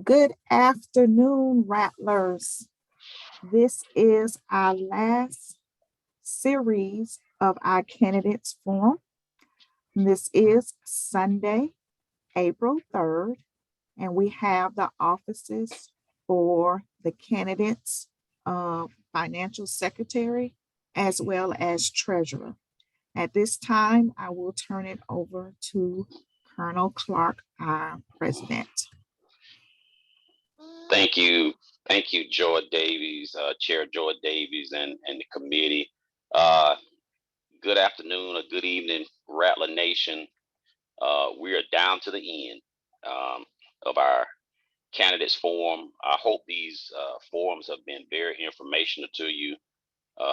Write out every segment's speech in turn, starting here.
Good afternoon, Rattlers. This is our last series of our candidates forum. This is Sunday, April 3rd, and we have the offices for the candidates of financial secretary as well as treasurer. At this time, I will turn it over to Colonel Clark, our president. Thank you. Thank you, Joy Davies, Chair Joy Davies and the committee. Good afternoon or good evening, Rattler Nation. We are down to the end of our candidates forum. I hope these forums have been very informational to you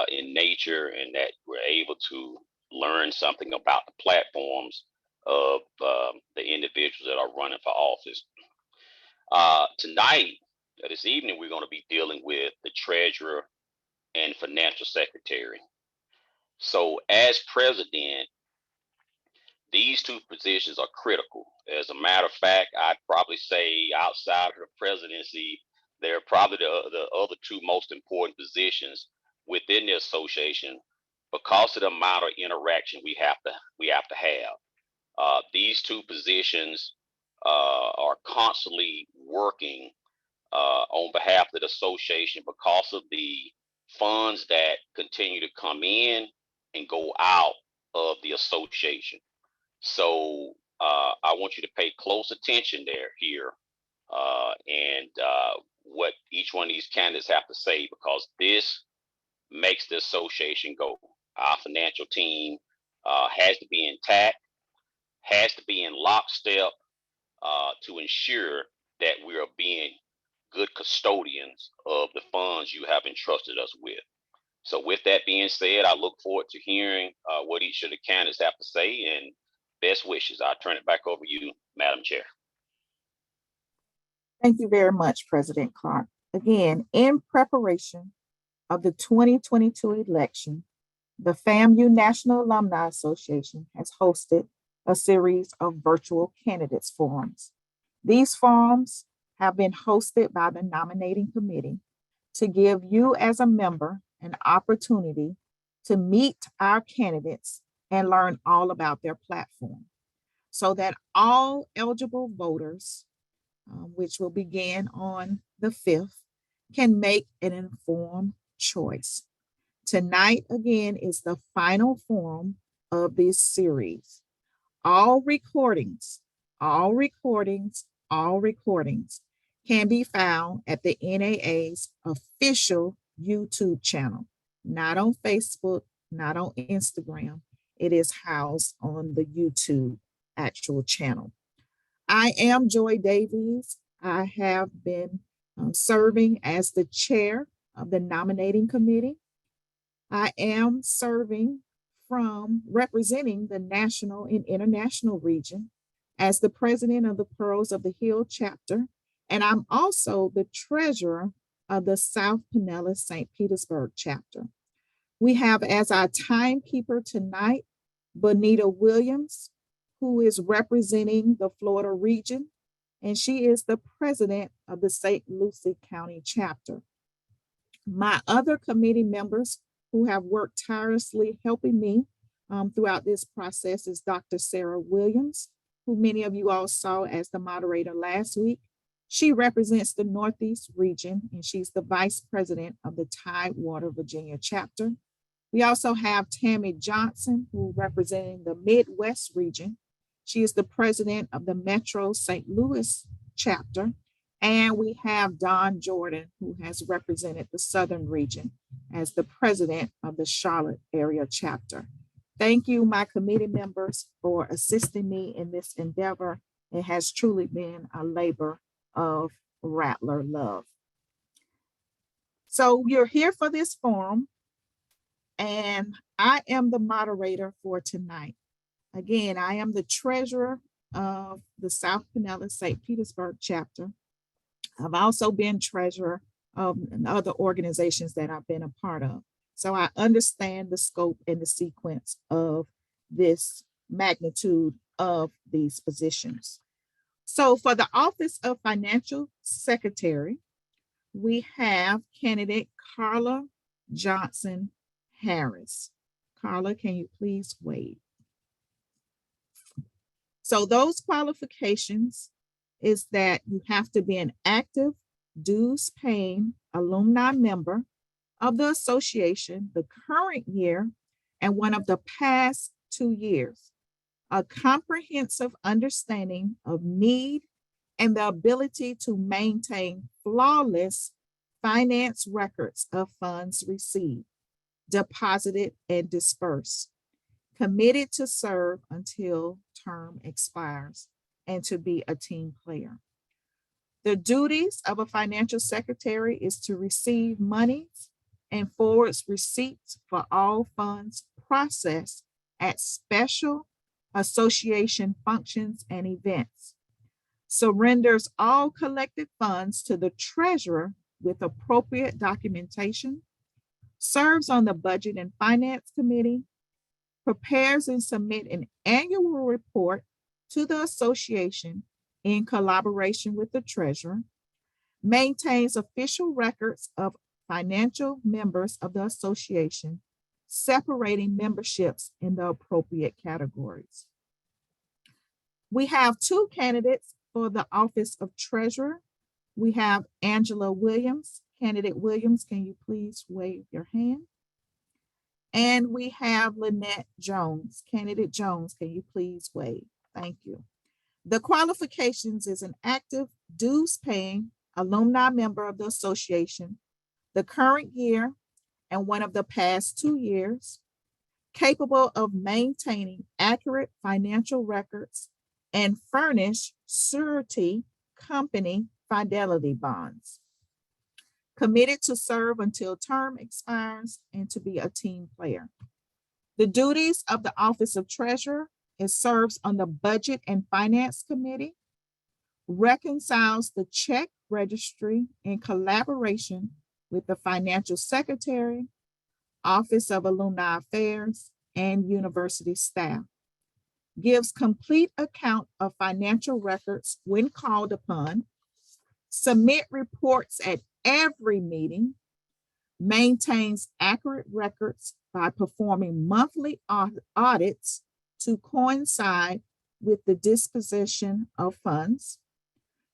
in nature and that we're able to learn something about the platforms of the individuals that are running for office. Tonight, this evening, we're going to be dealing with the treasurer and financial secretary. So as president, these two positions are critical. As a matter of fact, I'd probably say outside of the presidency, they're probably the other two most important positions within the association because of the amount of interaction we have to have. These two positions are constantly working on behalf of the association because of the funds that continue to come in and go out of the association. So I want you to pay close attention here and what each one of these candidates have to say, because this makes the association go. Our financial team has to be intact, has to be in lockstep to ensure that we are being good custodians of the funds you have entrusted us with. So with that being said, I look forward to hearing what each of the candidates have to say, and best wishes. I'll turn it back over to you, Madam Chair. Thank you very much, President Clark. Again, in preparation of the 2022 election, the FAMU National Alumni Association has hosted a series of virtual candidates forums. These forums have been hosted by the nominating committee to give you as a member an opportunity to meet our candidates and learn all about their platform, so that all eligible voters, which will begin on the 5th, can make an informed choice. Tonight, again, is the final forum of this series. All recordings can be found at the NAA's official YouTube channel, not on Facebook, not on Instagram. It is housed on the YouTube actual channel. I am Joy Davies. I have been serving as the chair of the nominating committee. I am serving from representing the national and international region as the president of the Pearls of the Hill chapter. And I'm also the treasurer of the South Pinellas St. Petersburg chapter. We have as our timekeeper tonight, Bonita Williams, who is representing the Florida region, and she is the president of the St. Lucie County chapter. My other committee members who have worked tirelessly helping me throughout this process is Dr. Sarah Williams, who many of you all saw as the moderator last week. She represents the Northeast region, and she's the vice president of the Tidewater, Virginia chapter. We also have Tammy Johnson, who representing the Midwest region. She is the president of the Metro St. Louis chapter. And we have Don Jordan, who has represented the Southern region as the president of the Charlotte area chapter. Thank you, my committee members, for assisting me in this endeavor. It has truly been a labor of Rattler love. So you're here for this forum, and I am the moderator for tonight. Again, I am the treasurer of the South Pinellas St. Petersburg chapter. I've also been treasurer of other organizations that I've been a part of. So I understand the scope and the sequence of this magnitude of these positions. So for the office of financial secretary, we have candidate Carla Johnson Harris. Carla, can you please wait? So those qualifications is that you have to be an active dues paying alumni member of the association the current year and one of the past 2 years, a comprehensive understanding of need and the ability to maintain flawless finance records of funds received, deposited, and dispersed, committed to serve until term expires, and to be a team player. The duties of a financial secretary is to receive monies and forwards receipts for all funds processed at special association functions and events, surrenders all collected funds to the treasurer with appropriate documentation, serves on the budget and finance committee, prepares and submit an annual report to the association in collaboration with the treasurer, maintains official records of financial members of the association, separating memberships in the appropriate categories. We have two candidates for the office of treasurer. We have Angela Williams. Candidate Williams, can you please wave your hand? And we have Lanette Jones. Candidate Jones, can you please wave? Thank you. The qualifications is an active dues paying alumni member of the association, the current year and one of the past 2 years, capable of maintaining accurate financial records and furnish surety company fidelity bonds, committed to serve until term expires and to be a team player. The duties of the office of treasurer is serves on the budget and finance committee, reconciles the check registry in collaboration with the financial secretary, office of alumni affairs, and university staff, gives complete account of financial records when called upon, submit reports at every meeting, maintains accurate records by performing monthly audits to coincide with the disposition of funds,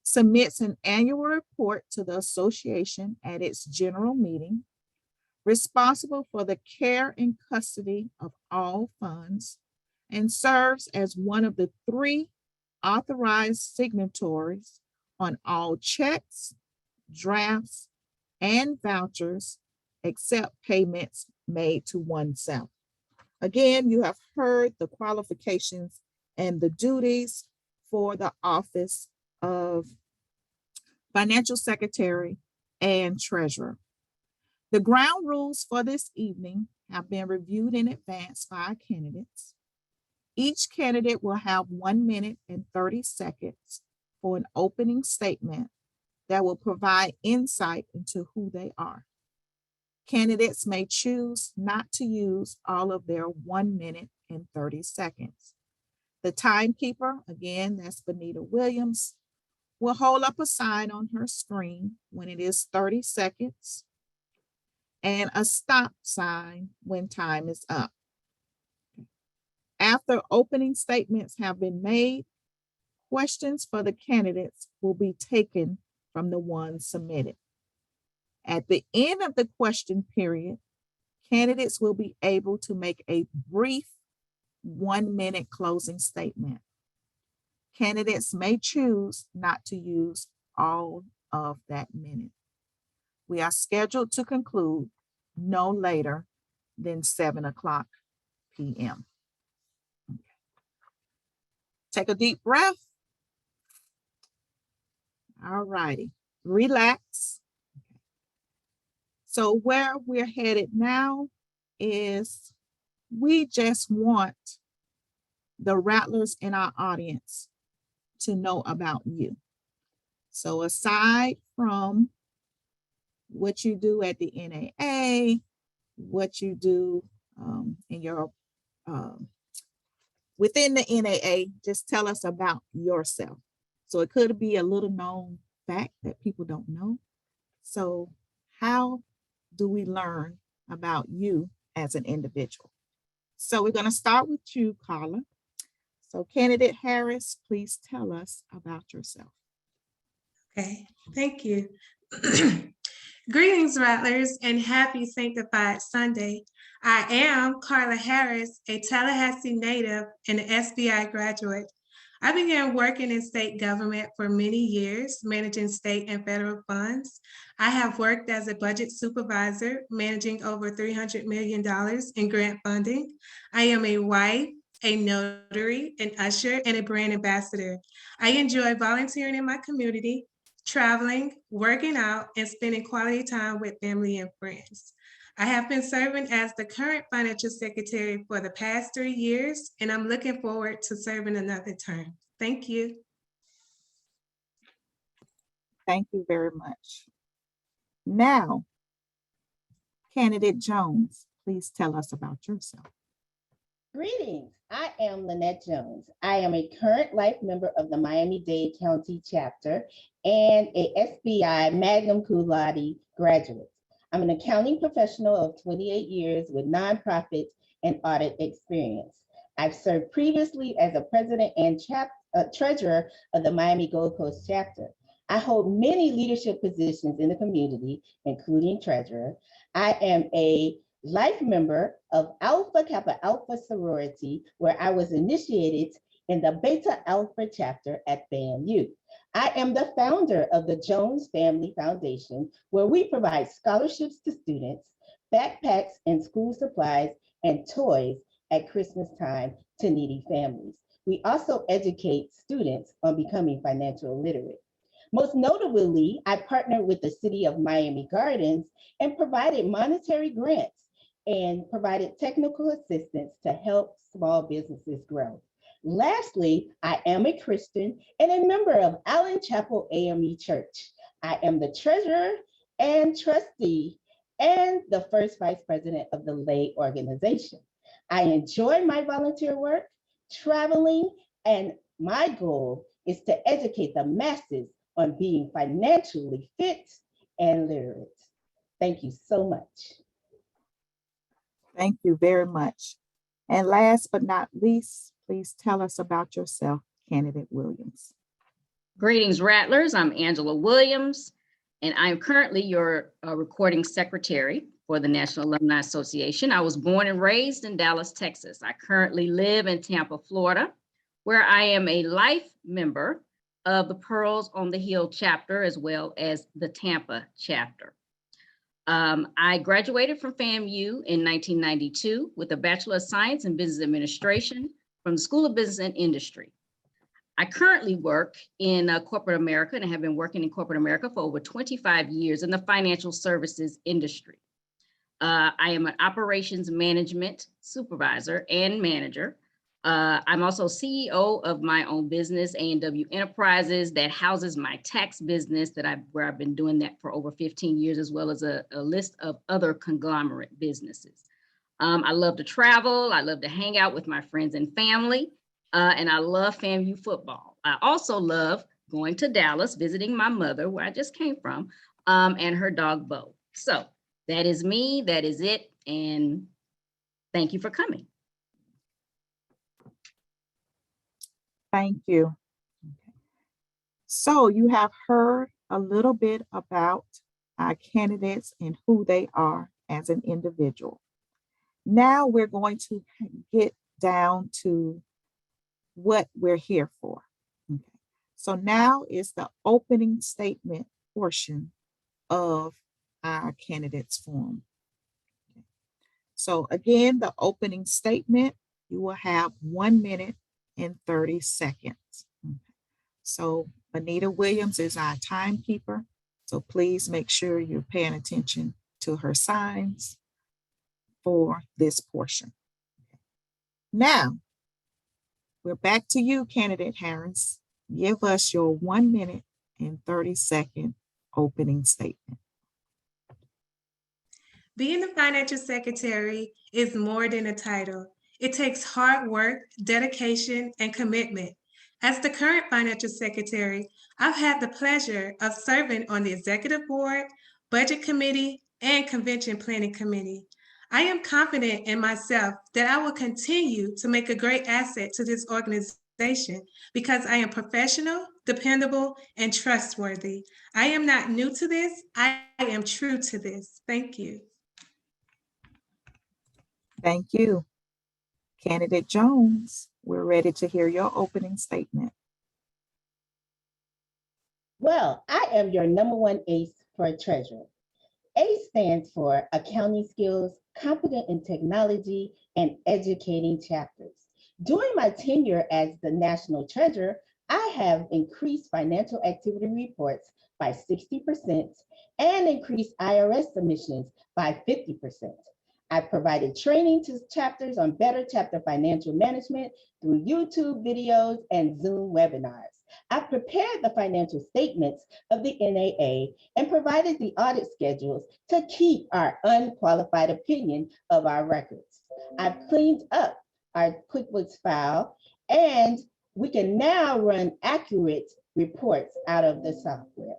submits an annual report to the association at its general meeting, responsible for the care and custody of all funds, and serves as one of the 3 authorized signatories on all checks, drafts, and vouchers, except payments made to oneself. Again, you have heard the qualifications and the duties for the office of financial secretary and treasurer. The ground rules for this evening have been reviewed in advance by our candidates. Each candidate will have 1 minute and 30 seconds for an opening statement that will provide insight into who they are. Candidates may choose not to use all of their 1 minute and 30 seconds. The timekeeper, again, that's Benita Williams, will hold up a sign on her screen when it is 30 seconds and a stop sign when time is up. After opening statements have been made, questions for the candidates will be taken from the ones submitted. At the end of the question period, candidates will be able to make a brief 1 minute closing statement. Candidates may choose not to use all of that minute. We are scheduled to conclude no later than 7:00 p.m. Take a deep breath. All righty, relax. So where we're headed now is we just want the rattlers in our audience to know about you. So aside from what you do at the NAA, what you do in your within the NAA, just tell us about yourself. So it could be a little known fact that people don't know. So how do we learn about you as an individual? So we're going to start with you, Carla. So candidate Harris, please tell us about yourself. Okay, thank you. Greetings, Rattlers, and happy Sanctified Sunday. I am Carla Harris, a Tallahassee native and an SBI graduate. I began working in state government for many years, managing state and federal funds. I have worked as a budget supervisor, managing over $300 million in grant funding. I am a wife, a notary, an usher, and a brand ambassador. I enjoy volunteering in my community, traveling, working out, and spending quality time with family and friends. I have been serving as the current financial secretary for the past 3 years, and I'm looking forward to serving another term. Thank you. Thank you very much. Now, candidate Jones, please tell us about yourself. Greetings. I am Lanette Jones. I am a current life member of the Miami-Dade County chapter and a SBI Magna Cum Laude graduate. I'm an accounting professional of 28 years with nonprofits and audit experience. I've served previously as a president and treasurer of the Miami Gold Coast chapter. I hold many leadership positions in the community, including treasurer. I am a life member of Alpha Kappa Alpha sorority, where I was initiated in the Beta Alpha chapter at FAMU. I am the founder of the Jones Family Foundation, where we provide scholarships to students, backpacks and school supplies, and toys at Christmas time to needy families. We also educate students on becoming financial literate. Most notably, I partnered with the City of Miami Gardens and provided monetary grants and provided technical assistance to help small businesses grow. Lastly, I am a Christian and a member of Allen Chapel AME Church. I am the treasurer and trustee and the first vice president of the lay organization. I enjoy my volunteer work, traveling, and my goal is to educate the masses on being financially fit and literate. Thank you so much. Thank you very much. And last but not least, please tell us about yourself, candidate Williams. Greetings, Rattlers. I'm Angela Williams, and I'm currently your recording secretary for the National Alumni Association. I was born and raised in Dallas, Texas. I currently live in Tampa, Florida, where I am a life member of the Pearls on the Hill chapter, as well as the Tampa chapter. I graduated from FAMU in 1992 with a Bachelor of Science in Business Administration from the School of Business and Industry. I currently work in corporate America and have been working in corporate America for over 25 years in the financial services industry. I am an operations management supervisor and manager. I'm also CEO of my own business, A&W Enterprises, that houses my tax business where I've been doing that for over 15 years, as well as a list of other conglomerate businesses. I love to travel. I love to hang out with my friends and family, and I love FAMU football. I also love going to Dallas, visiting my mother, where I just came from, and her dog, Bo. So that is me, that is it, and thank you for coming. Thank you. Okay. So you have heard a little bit about our candidates and who they are as an individual. Now we're going to get down to what we're here for. Okay. So now is the opening statement portion of our candidates forum. Okay. So again, the opening statement, you will have 1 minute and 30 seconds. Okay. So Anita Williams is our timekeeper. So please make sure you're paying attention to her signs for this portion. Okay. Now, we're back to you, candidate Harris. Give us your 1 minute and 30-second opening statement. Being the financial secretary is more than a title. It takes hard work, dedication, and commitment. As the current financial secretary, I've had the pleasure of serving on the executive board, budget committee, and convention planning committee. I am confident in myself that I will continue to make a great asset to this organization because I am professional, dependable, and trustworthy. I am not new to this. I am true to this. Thank you. Thank you. Candidate Jones, we're ready to hear your opening statement. Well, I am your #1 ace for treasurer. A stands for accounting skills, competent in technology, and educating chapters. During my tenure as the national treasurer, I have increased financial activity reports by 60% and increased IRS submissions by 50%. I provided training to chapters on better chapter financial management through YouTube videos and Zoom webinars. I prepared the financial statements of the NAA and provided the audit schedules to keep our unqualified opinion of our records. I've cleaned up our QuickBooks file, and we can now run accurate reports out of the software.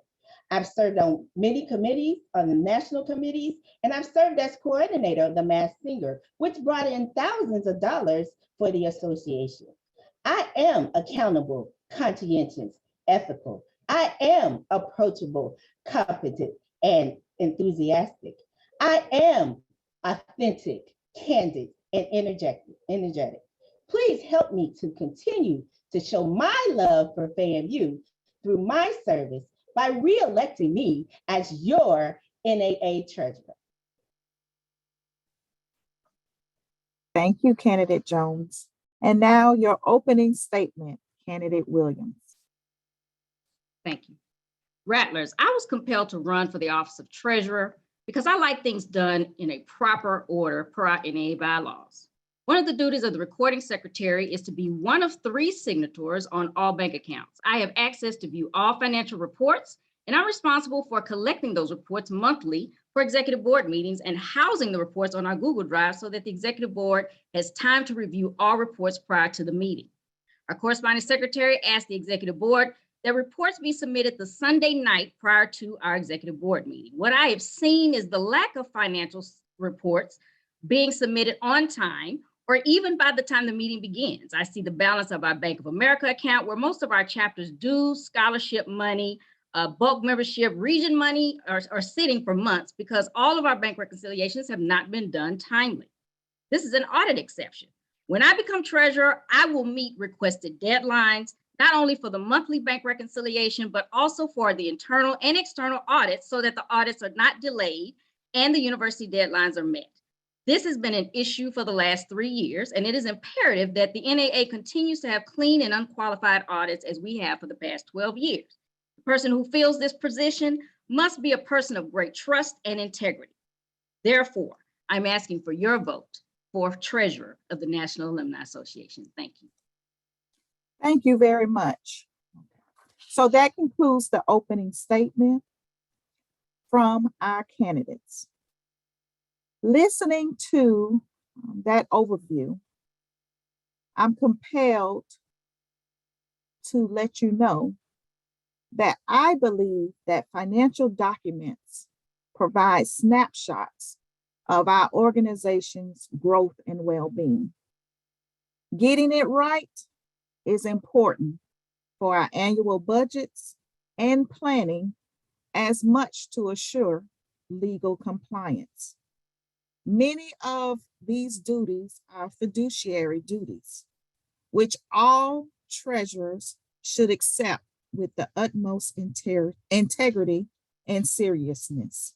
I've served on many committees, on the national committees, and I've served as coordinator of the Masked Singer, which brought in thousands of dollars for the association. I am accountable, conscientious, ethical. I am approachable, competent, and enthusiastic. I am authentic, candid, and energetic. Please help me to continue to show my love for FAMU through my service by re-electing me as your NAA treasurer. Thank you, Candidate Jones. And now your opening statement, Candidate Williams. Thank you. Rattlers, I was compelled to run for the office of treasurer because I like things done in a proper order per our NAA bylaws. One of the duties of the recording secretary is to be one of 3 signatories on all bank accounts. I have access to view all financial reports, and I'm responsible for collecting those reports monthly for executive board meetings and housing the reports on our Google Drive so that the executive board has time to review all reports prior to the meeting. Our corresponding secretary asked the executive board that reports be submitted the Sunday night prior to our executive board meeting. What I have seen is the lack of financial reports being submitted on time or even by the time the meeting begins. I see the balance of our Bank of America account where most of our chapters' dues, scholarship money, bulk membership, region money are sitting for months because all of our bank reconciliations have not been done timely. This is an audit exception. When I become treasurer, I will meet requested deadlines, not only for the monthly bank reconciliation, but also for the internal and external audits so that the audits are not delayed and the university deadlines are met. This has been an issue for the last 3 years, and it is imperative that the NAA continues to have clean and unqualified audits as we have for the past 12 years. The person who fills this position must be a person of great trust and integrity. Therefore, I'm asking for your vote for treasurer of the National Alumni Association. Thank you. Thank you very much. So that concludes the opening statement from our candidates. Listening to that overview, I'm compelled to let you know that I believe that financial documents provide snapshots of our organization's growth and well-being. Getting it right is important for our annual budgets and planning as much to assure legal compliance. Many of these duties are fiduciary duties, which all treasurers should accept with the utmost integrity and seriousness.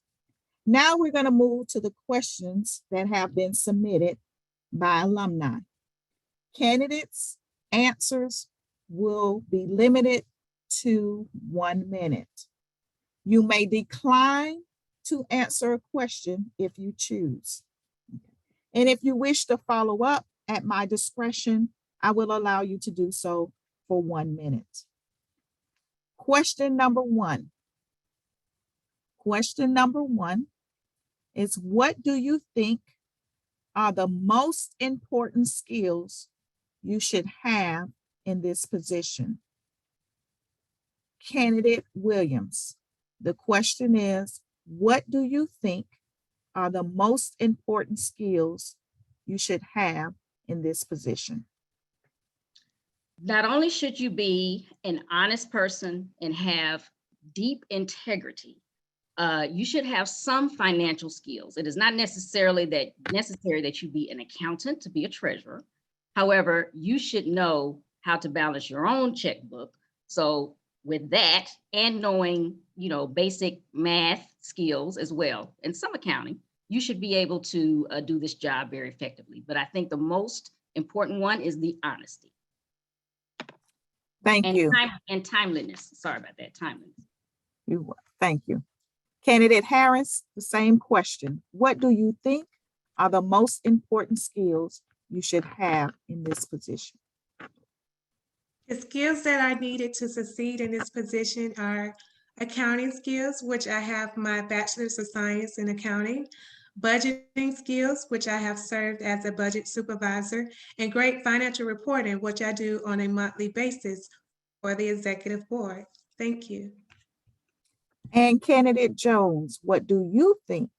Now we're going to move to the questions that have been submitted by alumni. Candidates' answers will be limited to 1 minute. You may decline to answer a question if you choose. And if you wish to follow up at my discretion, I will allow you to do so for 1 minute. Question number 1. Question number 1 is, what do you think are the most important skills you should have in this position? Candidate Williams, the question is, what do you think are the most important skills you should have in this position? Not only should you be an honest person and have deep integrity, you should have some financial skills. It is not necessarily necessary that you be an accountant to be a treasurer. However, you should know how to balance your own checkbook. So with that and knowing, basic math skills as well, and some accounting, you should be able to do this job very effectively. But I think the most important one is the honesty. Thank you. And timeliness. Sorry about that, timeliness. Thank you. Candidate Harris, the same question. What do you think are the most important skills you should have in this position? The skills that are needed to succeed in this position are accounting skills, which I have my bachelor's of science in accounting, budgeting skills, which I have served as a budget supervisor, and great financial reporting, which I do on a monthly basis for the executive board. Thank you. And Candidate Jones, what do you think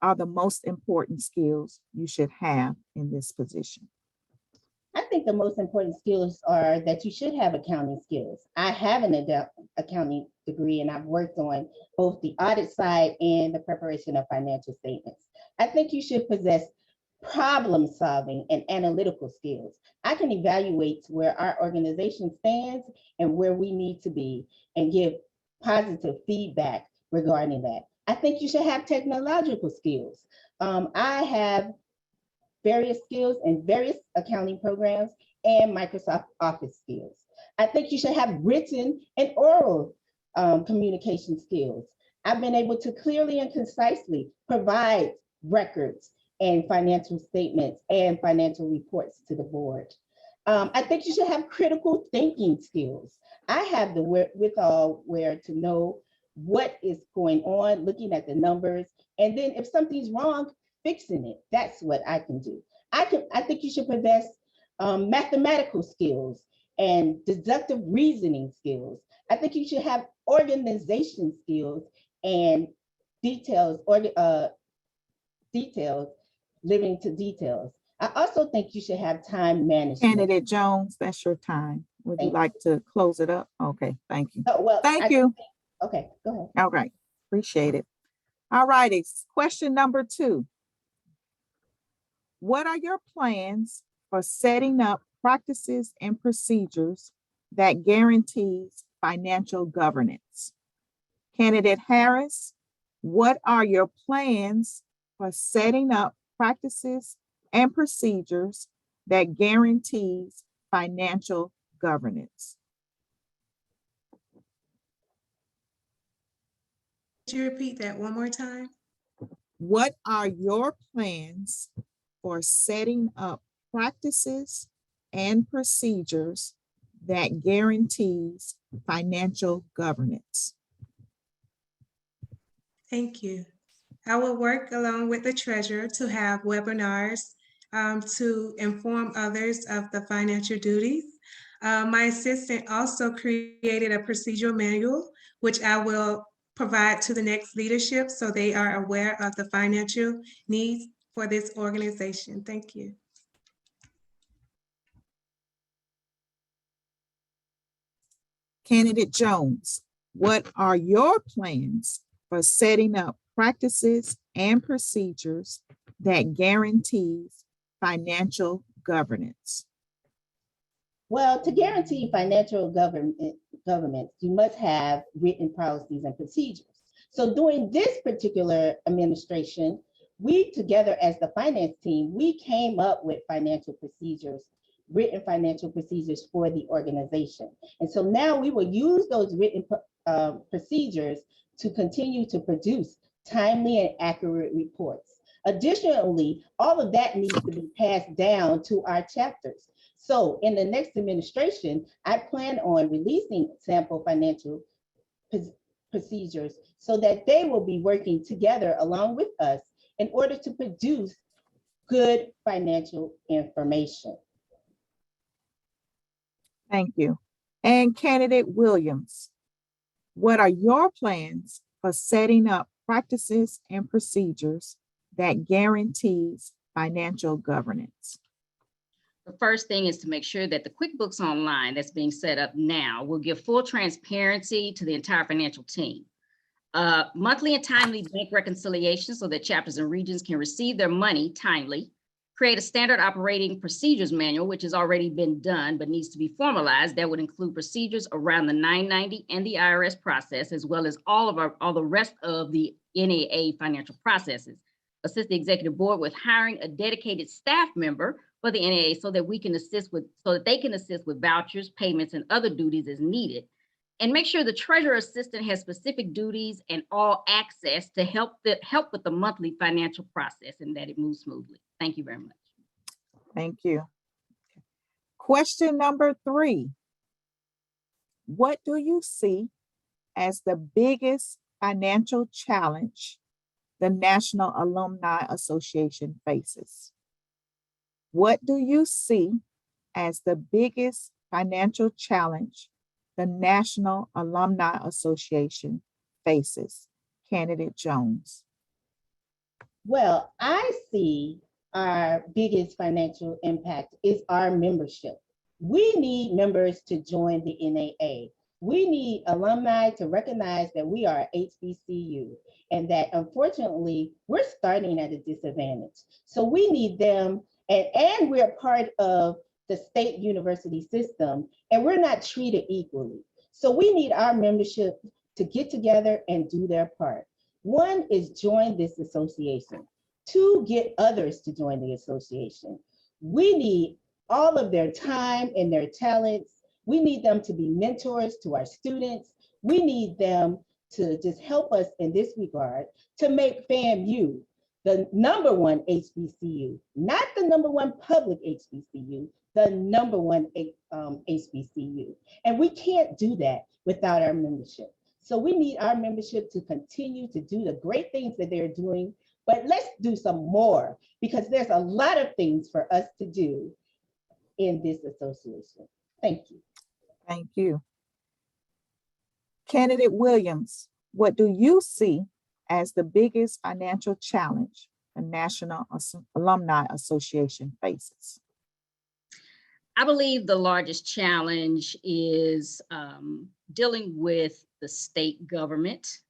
are the most important skills you should have in this position? I think the most important skills are that you should have accounting skills. I have an accounting degree and I've worked on both the audit side and the preparation of financial statements. I think you should possess problem solving and analytical skills. I can evaluate where our organization stands and where we need to be and give positive feedback regarding that. I think you should have technological skills. I have various skills in various accounting programs and Microsoft Office skills. I think you should have written and oral communication skills. I've been able to clearly and concisely provide records and financial statements and financial reports to the board. I think you should have critical thinking skills. I have the wherewithal where to know what is going on, looking at the numbers, and then if something's wrong, fixing it. That's what I can do. I think you should possess mathematical skills and deductive reasoning skills. I think you should have organization skills and details, living to details. I also think you should have time management. Candidate Jones, that's your time. Would you like to close it up? Okay, thank you. Oh, well, thank you. Okay, go ahead. All right, appreciate it. All righty, question number 2. What are your plans for setting up practices and procedures that guarantees financial governance? Candidate Harris, what are your plans for setting up practices and procedures that guarantees financial governance? Could you repeat that one more time? What are your plans for setting up practices and procedures that guarantees financial governance? Thank you. I will work along with the treasurer to have webinars to inform others of the financial duties. My assistant also created a procedural manual, which I will provide to the next leadership so they are aware of the financial needs for this organization. Thank you. Candidate Jones, what are your plans for setting up practices and procedures that guarantees financial governance? Well, to guarantee financial governance, you must have written policies and procedures. So during this particular administration, we together as the finance team, we came up with financial procedures, written financial procedures for the organization. And so now we will use those written procedures to continue to produce timely and accurate reports. Additionally, all of that needs to be passed down to our chapters. So in the next administration, I plan on releasing sample financial procedures so that they will be working together along with us in order to produce good financial information. Thank you. And candidate Williams, what are your plans for setting up practices and procedures that guarantees financial governance? The first thing is to make sure that the QuickBooks Online that's being set up now will give full transparency to the entire financial team. Monthly and timely bank reconciliation so that chapters and regions can receive their money timely. Create a standard operating procedures manual, which has already been done but needs to be formalized. That would include procedures around the 990 and the IRS process, as well as all the rest of the NAA financial processes. Assist the executive board with hiring a dedicated staff member for the NAA so that they can assist with vouchers, payments, and other duties as needed. And make sure the treasurer assistant has specific duties and all access to help with the monthly financial process and that it moves smoothly. Thank you very much. Thank you. Question number 3. What do you see as the biggest financial challenge the National Alumni Association faces? What do you see as the biggest financial challenge the National Alumni Association faces? Candidate Jones. Well, I see our biggest financial impact is our membership. We need members to join the NAA. We need alumni to recognize that we are HBCU and that unfortunately we're starting at a disadvantage. So we need them, and we're part of the state university system and we're not treated equally. So we need our membership to get together and do their part. 1 is join this association. 2, get others to join the association. We need all of their time and their talents. We need them to be mentors to our students. We need them to just help us in this regard to make FAMU the #1 HBCU, not the #1 public HBCU, the #1 HBCU. And we can't do that without our membership. So we need our membership to continue to do the great things that they're doing, but let's do some more because there's a lot of things for us to do in this association. Thank you. Thank you. Candidate Williams, what do you see as the biggest financial challenge the National Alumni Association faces? I believe the largest challenge is dealing with the state government,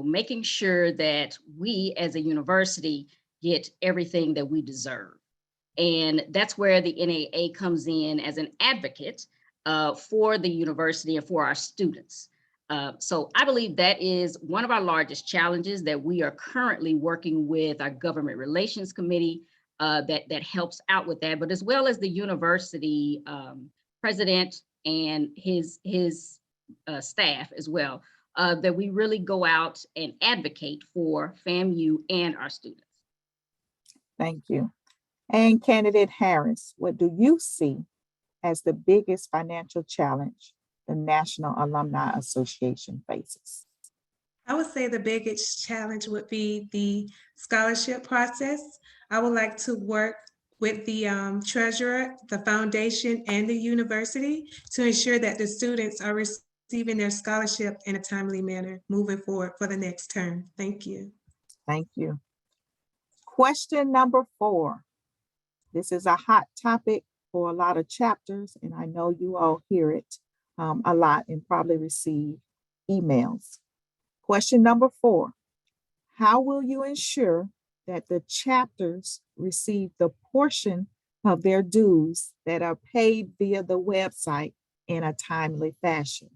making sure that we as a university get everything that we deserve. And that's where the NAA comes in as an advocate for the university and for our students. So I believe that is one of our largest challenges that we are currently working with our government relations committee that helps out with that, but as well as the university president and his staff as well, that we really go out and advocate for FAMU and our students. Thank you. And candidate Harris, what do you see as the biggest financial challenge the National Alumni Association faces? I would say the biggest challenge would be the scholarship process. I would like to work with the treasurer, the foundation, and the university to ensure that the students are receiving their scholarship in a timely manner moving forward for the next term. Thank you. Thank you. Question number 4. This is a hot topic for a lot of chapters, and I know you all hear it a lot and probably receive emails. Question number 4, how will you ensure that the chapters receive the portion of their dues that are paid via the website in a timely fashion?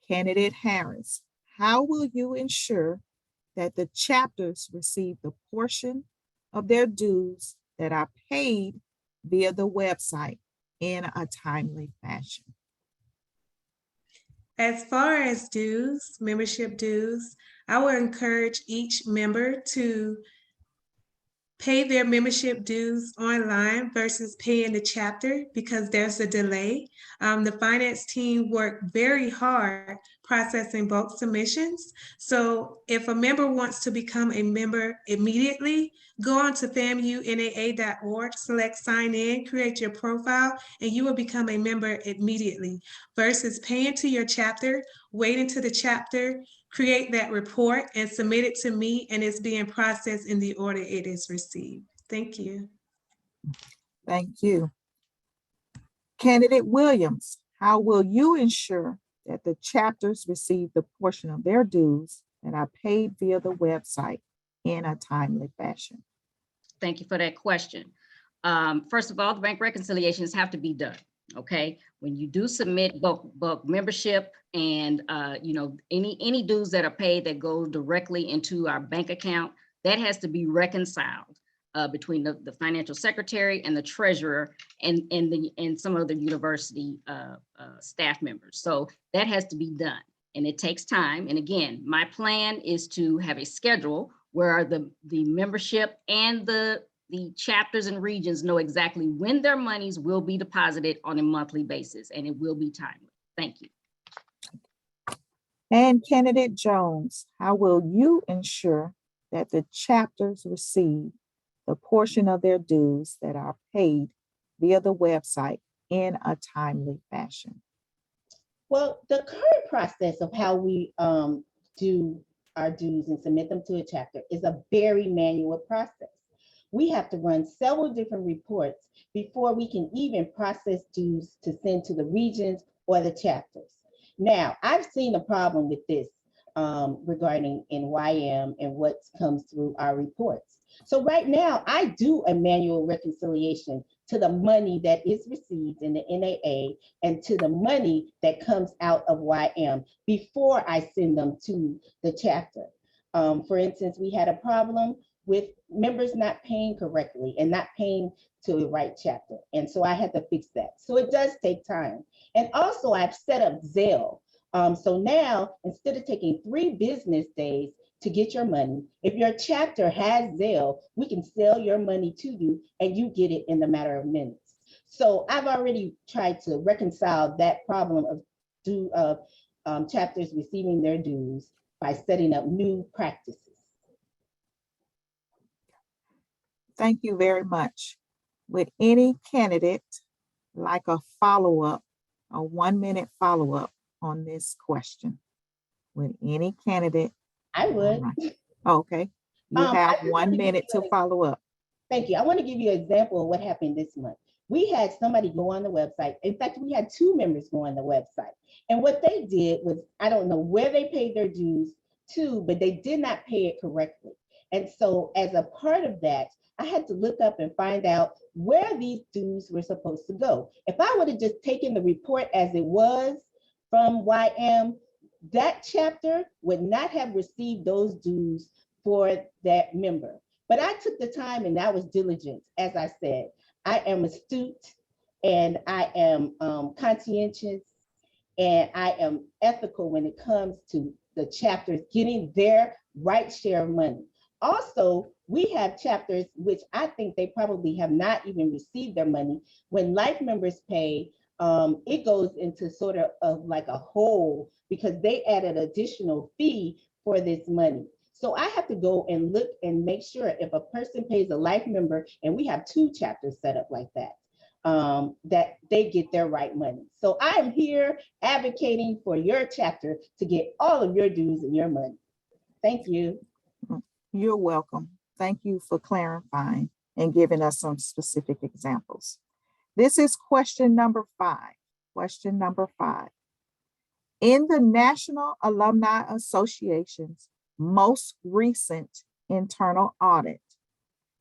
Candidate Harris, how will you ensure that the chapters receive the portion of their dues that are paid via the website in a timely fashion? As far as dues, membership dues, I would encourage each member to pay their membership dues online versus paying the chapter because there's a delay. The finance team worked very hard processing both submissions. So if a member wants to become a member immediately, go on to FAMUNAA.org, select sign in, create your profile, and you will become a member immediately versus paying to your chapter, waiting to the chapter, create that report and submit it to me, and it's being processed in the order it is received. Thank you. Thank you. Candidate Williams, how will you ensure that the chapters receive the portion of their dues that are paid via the website in a timely fashion? Thank you for that question. First of all, the bank reconciliations have to be done. Okay, when you do submit bulk membership and any dues that are paid that go directly into our bank account, that has to be reconciled between the financial secretary and the treasurer and some of the university staff members. So that has to be done, and it takes time. And again, my plan is to have a schedule where the membership and the chapters and regions know exactly when their monies will be deposited on a monthly basis, and it will be timely. Thank you. And Candidate Jones, how will you ensure that the chapters receive the portion of their dues that are paid via the website in a timely fashion? Well, the current process of how we do our dues and submit them to a chapter is a very manual process. We have to run several different reports before we can even process dues to send to the regions or the chapters. Now, I've seen a problem with this regarding NYM and what comes through our reports. So right now, I do a manual reconciliation to the money that is received in the NAA and to the money that comes out of YM before I send them to the chapter. For instance, we had a problem with members not paying correctly and not paying to the right chapter. And so I had to fix that. So it does take time. And also I've set up Zelle. So now, instead of taking 3 business days to get your money, if your chapter has Zelle, we can sell your money to you and you get it in a matter of minutes. So I've already tried to reconcile that problem of chapters receiving their dues by setting up new practices. Thank you very much. Would any candidate like a follow-up, a 1-minute follow-up on this question? Would any candidate? I would. Right. Okay, you have 1 minute to follow up. Thank you. I want to give you an example of what happened this month. We had somebody go on the website. In fact, we had 2 members go on the website. And what they did was, I don't know where they paid their dues to, but they did not pay it correctly. And so as a part of that, I had to look up and find out where these dues were supposed to go. If I would have just taken the report as it was from YM, that chapter would not have received those dues for that member. But I took the time and that was diligence. As I said, I am astute and I am conscientious and I am ethical when it comes to the chapters getting their right share of money. Also, we have chapters which I think they probably have not even received their money. When life members pay, it goes into sort of like a hole because they added additional fee for this money. So I have to go and look and make sure if a person pays a life member, and we have 2 chapters set up like that, that they get their right money. So I am here advocating for your chapter to get all of your dues and your money. Thank you. You're welcome. Thank you for clarifying and giving us some specific examples. This is question number 5. Question number 5. In the National Alumni Association's most recent internal audit,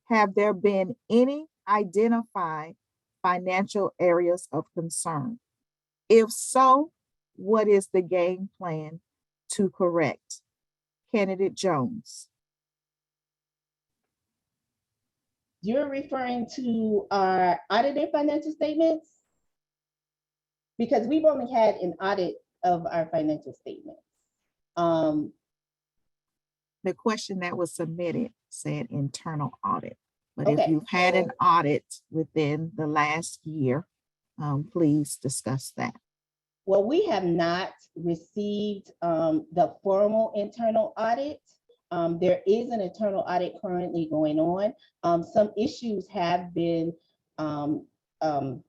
have there been any identified financial areas of concern? If so, what is the game plan to correct? Candidate Jones. You're referring to our audited financial statements? Because we've only had an audit of our financial statements. The question that was submitted said internal audit. But if Okay, you've had an so- audit within the last year, please discuss that. Well, we have not received the formal internal audit. There is an internal audit currently going on. Some issues have been um, um,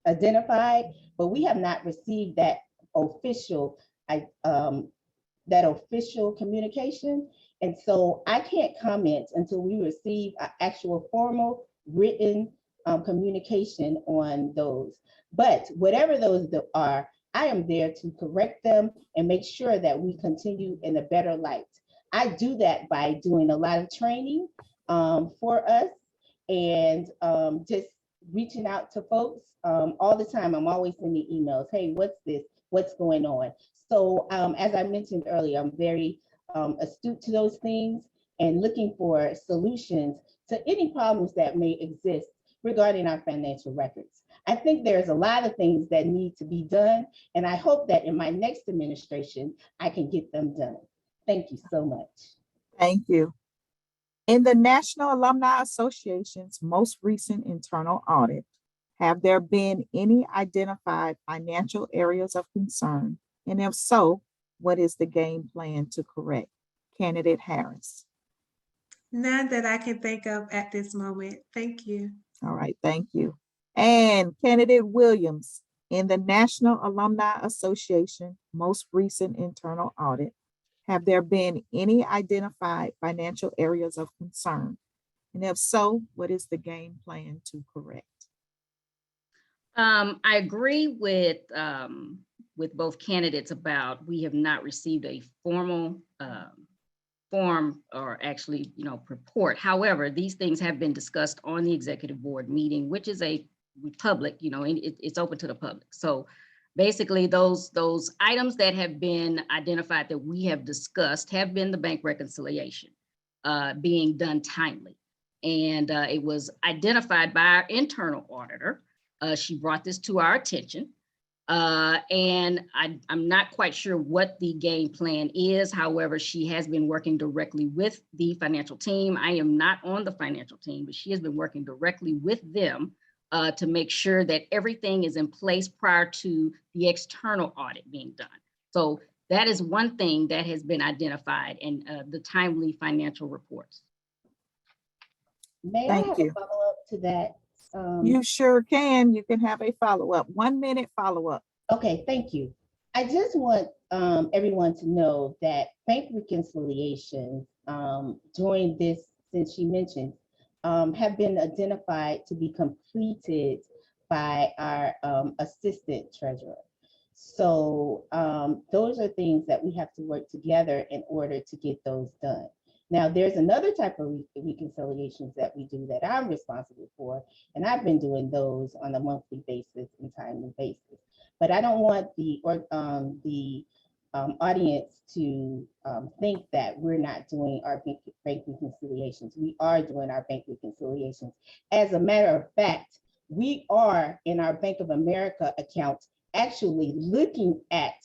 identified, but we have not received that official that official communication. And so I can't comment until we receive an actual formal written communication on those. But whatever those are, I am there to correct them and make sure that we continue in a better light. I do that by doing a lot of training for us and just reaching out to folks all the time. I'm always sending emails. Hey, what's this? What's going on? So as I mentioned earlier, I'm very astute to those things and looking for solutions to any problems that may exist regarding our financial records. I think there's a lot of things that need to be done, and I hope that in my next administration, I can get them done. Thank you so much. Thank you. In the National Alumni Association's most recent internal audit, have there been any identified financial areas of concern? And if so, what is the game plan to correct? Candidate Harris. None that I can think of at this moment. Thank you. All right, thank you. And Candidate Williams, in the National Alumni Association most recent internal audit, have there been any identified financial areas of concern? And if so, what is the game plan to correct? I agree with both candidates about we have not received a formal form or actually, report. However, these things have been discussed on the executive board meeting, which is a public, it's open to the public. So basically those items that have been identified that we have discussed have been the bank reconciliation being done timely. And it was identified by our internal auditor. She brought this to our attention. And I'm not quite sure what the game plan is. However, she has been working directly with the financial team. I am not on the financial team, but she has been working directly with them to make sure that everything is in place prior to the external audit being done. So that is one thing that has been identified in the timely financial reports. May I have a follow-up to that? You sure can. You can have a follow-up. 1 minute follow-up. Okay, thank you. I just want everyone to know that bank reconciliations during this, since she mentioned, have been identified to be completed by our assistant treasurer. So those are things that we have to work together in order to get those done. Now, there's another type of reconciliations that we do that I'm responsible for, and I've been doing those on a monthly basis and timely basis. But I don't want the audience to think that we're not doing our bank reconciliations. We are doing our bank reconciliations. As a matter of fact, we are in our Bank of America account actually looking at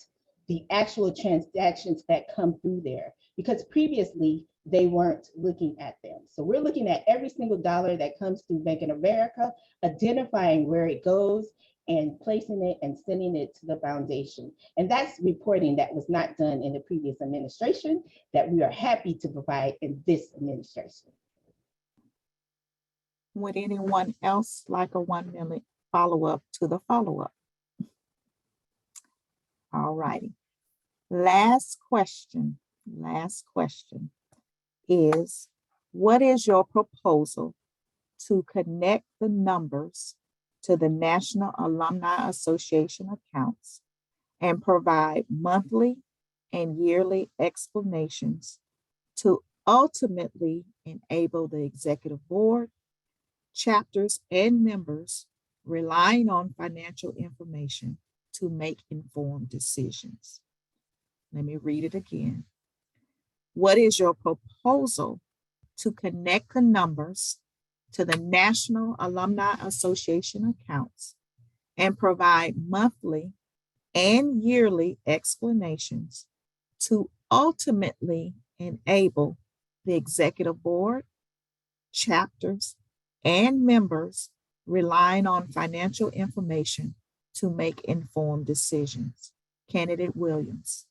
the actual transactions that come through there, because previously they weren't looking at them. So we're looking at every single dollar that comes through Bank of America, identifying where it goes and placing it and sending it to the foundation. And that's reporting that was not done in the previous administration that we are happy to provide in this administration. Would anyone else like a 1 minute follow-up to the follow-up? All righty. Last question is, what is your proposal to connect the numbers to the National Alumni Association accounts and provide monthly and yearly explanations to ultimately enable the executive board, chapters, and members relying on financial information to make informed decisions? Let me read it again. What is your proposal to connect the numbers to the National Alumni Association accounts and provide monthly and yearly explanations to ultimately enable the executive board, chapters, and members relying on financial information to make informed decisions. Candidate Williams.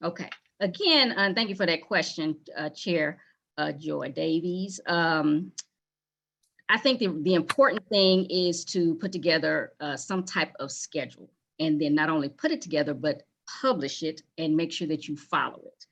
Okay, again, thank you for that question, Chair Joy Davies. I think the important thing is to put together some type of schedule, and then not only put it together, but publish it and make sure that you follow it.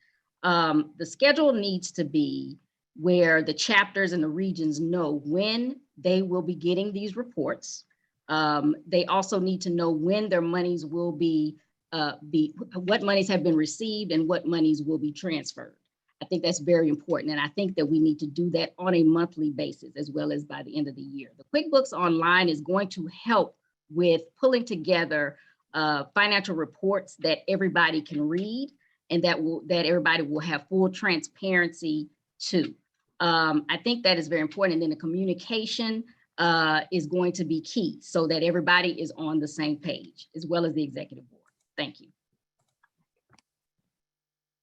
The schedule needs to be where the chapters and the regions know when they will be getting these reports. They also need to know when their monies will be what monies have been received and what monies will be transferred. I think that's very important. And I think that we need to do that on a monthly basis as well as by the end of the year. The QuickBooks Online is going to help with pulling together financial reports that everybody can read and that everybody will have full transparency to. I think that is very important. And then the communication is going to be key so that everybody is on the same page as well as the executive board. Thank you.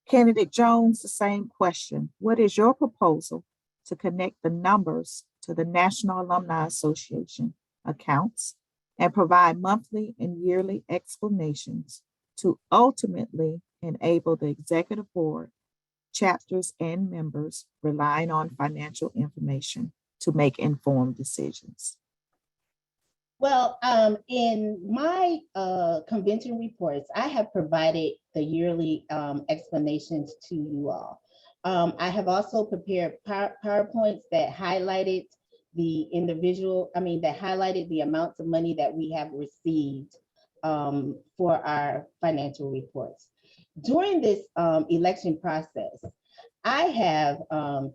Candidate Jones, the same question. What is your proposal to connect the numbers to the National Alumni Association accounts and provide monthly and yearly explanations to ultimately enable the executive board, chapters, and members relying on financial information to make informed decisions? Well, in my convention reports, I have provided the yearly explanations to you all. I have also prepared PowerPoints that highlighted the that highlighted the amounts of money that we have received for our financial reports. During this election process, I have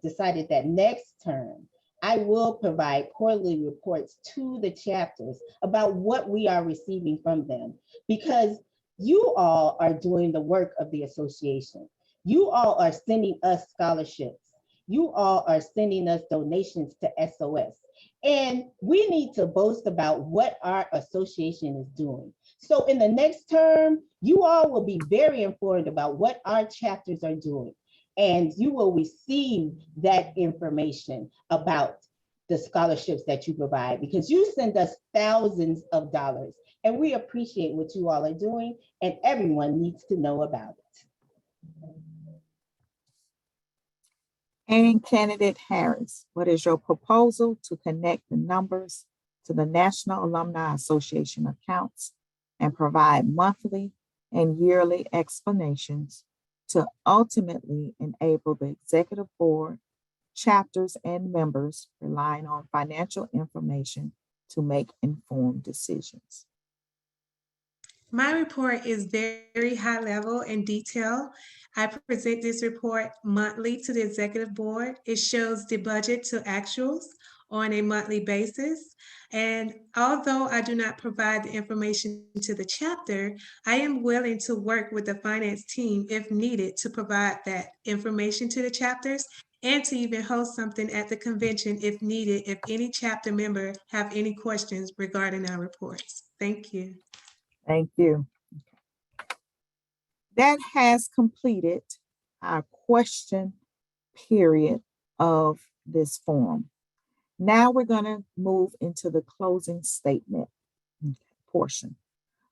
decided that next term, I will provide quarterly reports to the chapters about what we are receiving from them, because you all are doing the work of the association. You all are sending us scholarships. You all are sending us donations to SOS. And we need to boast about what our association is doing. So in the next term, you all will be very informed about what our chapters are doing. And you will receive that information about the scholarships that you provide, because you send us thousands of dollars, and we appreciate what you all are doing, and everyone needs to know about it. And Candidate Harris, what is your proposal to connect the numbers to the National Alumni Association accounts and provide monthly and yearly explanations to ultimately enable the executive board, chapters, and members relying on financial information to make informed decisions? My report is very high level and detailed. I present this report monthly to the executive board. It shows the budget to actuals on a monthly basis. And although I do not provide the information to the chapter, I am willing to work with the finance team if needed to provide that information to the chapters and to even host something at the convention if needed, if any chapter member have any questions regarding our reports. Thank you. Thank you. That has completed our question period of this forum. Now we're going to move into the closing statement portion.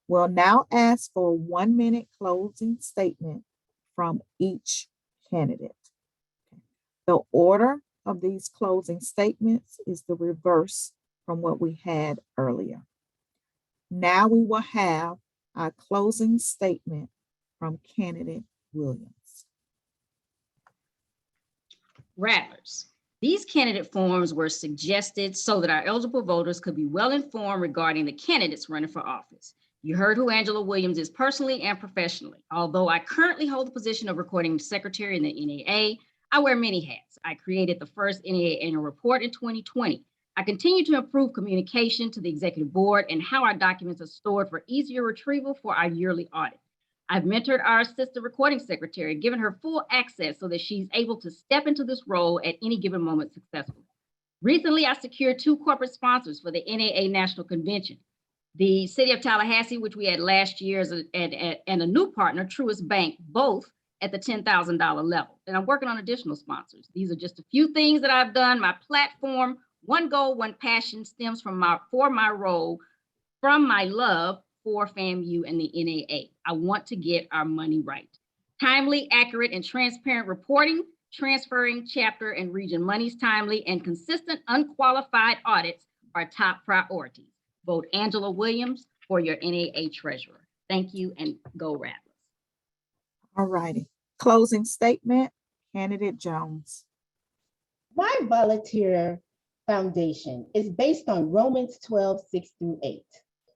We'll now ask for a 1-minute closing statement from each candidate. The order of these closing statements is the reverse from what we had earlier. Now we will have our closing statement from Candidate Williams. Rattlers. These candidate forms were suggested so that our eligible voters could be well informed regarding the candidates running for office. You heard who Angela Williams is personally and professionally. Although I currently hold the position of recording secretary in the NAA, I wear many hats. I created the first NAA annual report in 2020. I continue to improve communication to the executive board and how our documents are stored for easier retrieval for our yearly audit. I've mentored our assistant recording secretary, given her full access so that she's able to step into this role at any given moment successfully. Recently, I secured 2 corporate sponsors for the NAA National Convention. The City of Tallahassee, which we had last year, and a new partner, Truist Bank, both at the $10,000 level. And I'm working on additional sponsors. These are just a few things that I've done. My platform, One Goal, One Passion, stems from my role, from my love for FAMU and the NAA. I want to get our money right. Timely, accurate, and transparent reporting, transferring chapter and region monies timely, and consistent unqualified audits are top priorities. Vote Angela Williams for your NAA treasurer. Thank you, and go Rattlers. All righty. Closing statement, Candidate Jones. My volunteer foundation is based on Romans 12:6-8.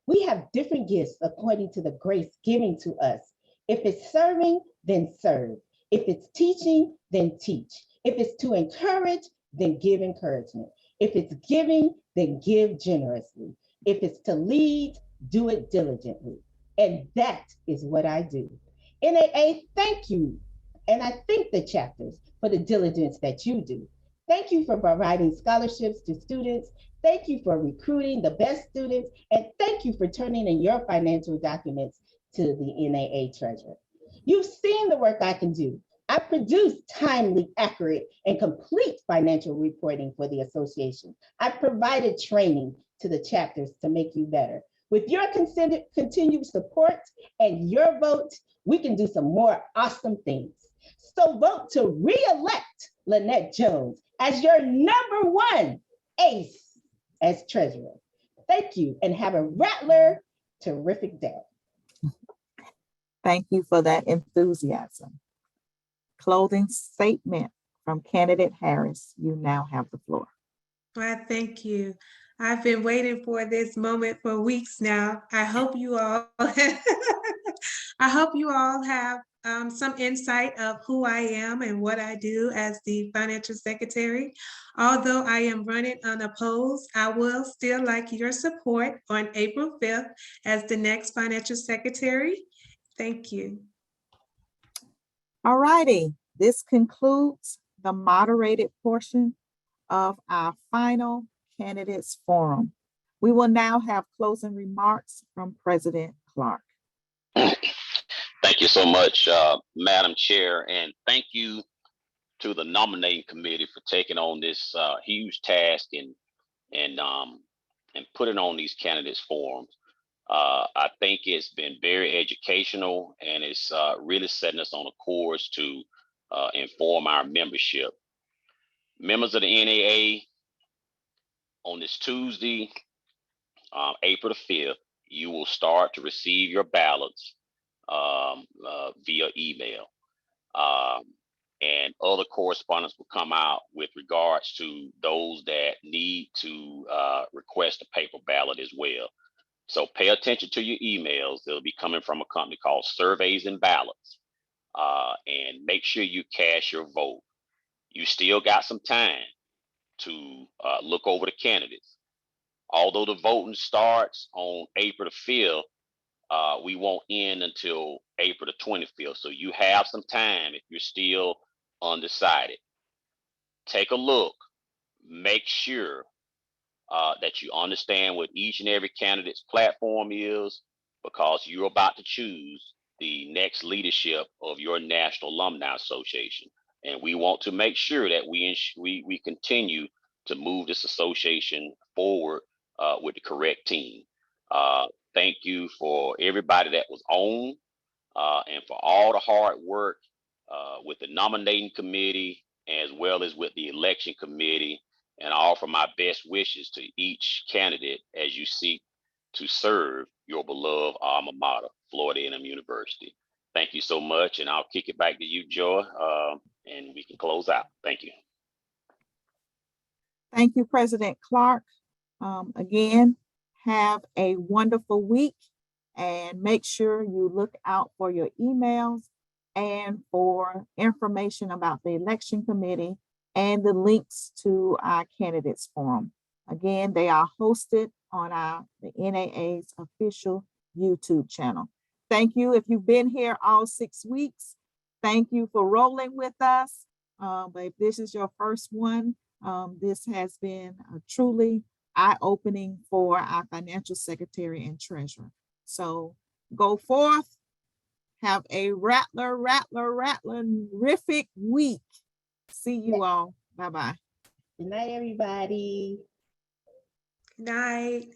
We have different gifts according to the grace given to us. If it's serving, then serve. If it's teaching, then teach. If it's to encourage, then give encouragement. If it's giving, then give generously. If it's to lead, do it diligently. And that is what I do. NAA, thank you. And I thank the chapters for the diligence that you do. Thank you for providing scholarships to students. Thank you for recruiting the best students. And thank you for turning in your financial documents to the NAA treasurer. You've seen the work I can do. I produce timely, accurate, and complete financial reporting for the association. I provided training to the chapters to make you better. With your continued support and your vote, we can do some more awesome things. So vote to re-elect Lanette Jones as your #1 ace as treasurer. Thank you and have a Rattler terrific day. Thank you for that enthusiasm. Closing statement from Candidate Harris. You now have the floor. Well, thank you. I've been waiting for this moment for weeks now. I hope you all, I hope you all have some insight of who I am and what I do as the financial secretary. Although I am running unopposed, I will still like your support on April 5th as the next financial secretary. Thank you. All righty. This concludes the moderated portion of our final candidates forum. We will now have closing remarks from President Clark. Thank you so much, Madam Chair, and thank you to the nominating committee for taking on this huge task and putting on these candidates forums. I think it's been very educational, and it's really setting us on a course to inform our membership. Members of the NAA, on this Tuesday, April the 5th, you will start to receive your ballots via email. And other correspondence will come out with regards to those that need to request a paper ballot as well. So pay attention to your emails. They'll be coming from a company called Surveys and Ballots. And make sure you cast your vote. You still got some time to look over the candidates. Although the voting starts on April the 5th, we won't end until April the 25th. So you have some time if you're still undecided. Take a look. Make sure that you understand what each and every candidate's platform is, because you're about to choose the next leadership of your National Alumni Association. And we want to make sure that we continue to move this association forward with the correct team. Thank you for everybody that was on and for all the hard work with the nominating committee as well as with the election committee. And I offer my best wishes to each candidate as you seek to serve your beloved alma mater, Florida A&M University. Thank you so much, and I'll kick it back to you, Joy, and we can close out. Thank you. Thank you, President Clark. Again, have a wonderful week, and make sure you look out for your emails and for information about the election committee and the links to our candidates forum. Again, they are hosted on the NAA's official YouTube channel. Thank you. If you've been here all 6 weeks, thank you for rolling with us. But if this is your first one, this has been truly eye-opening for our financial secretary and treasurer. So go forth, Have a rattlerific week. See you all. Bye-bye. Good night, everybody. Good night.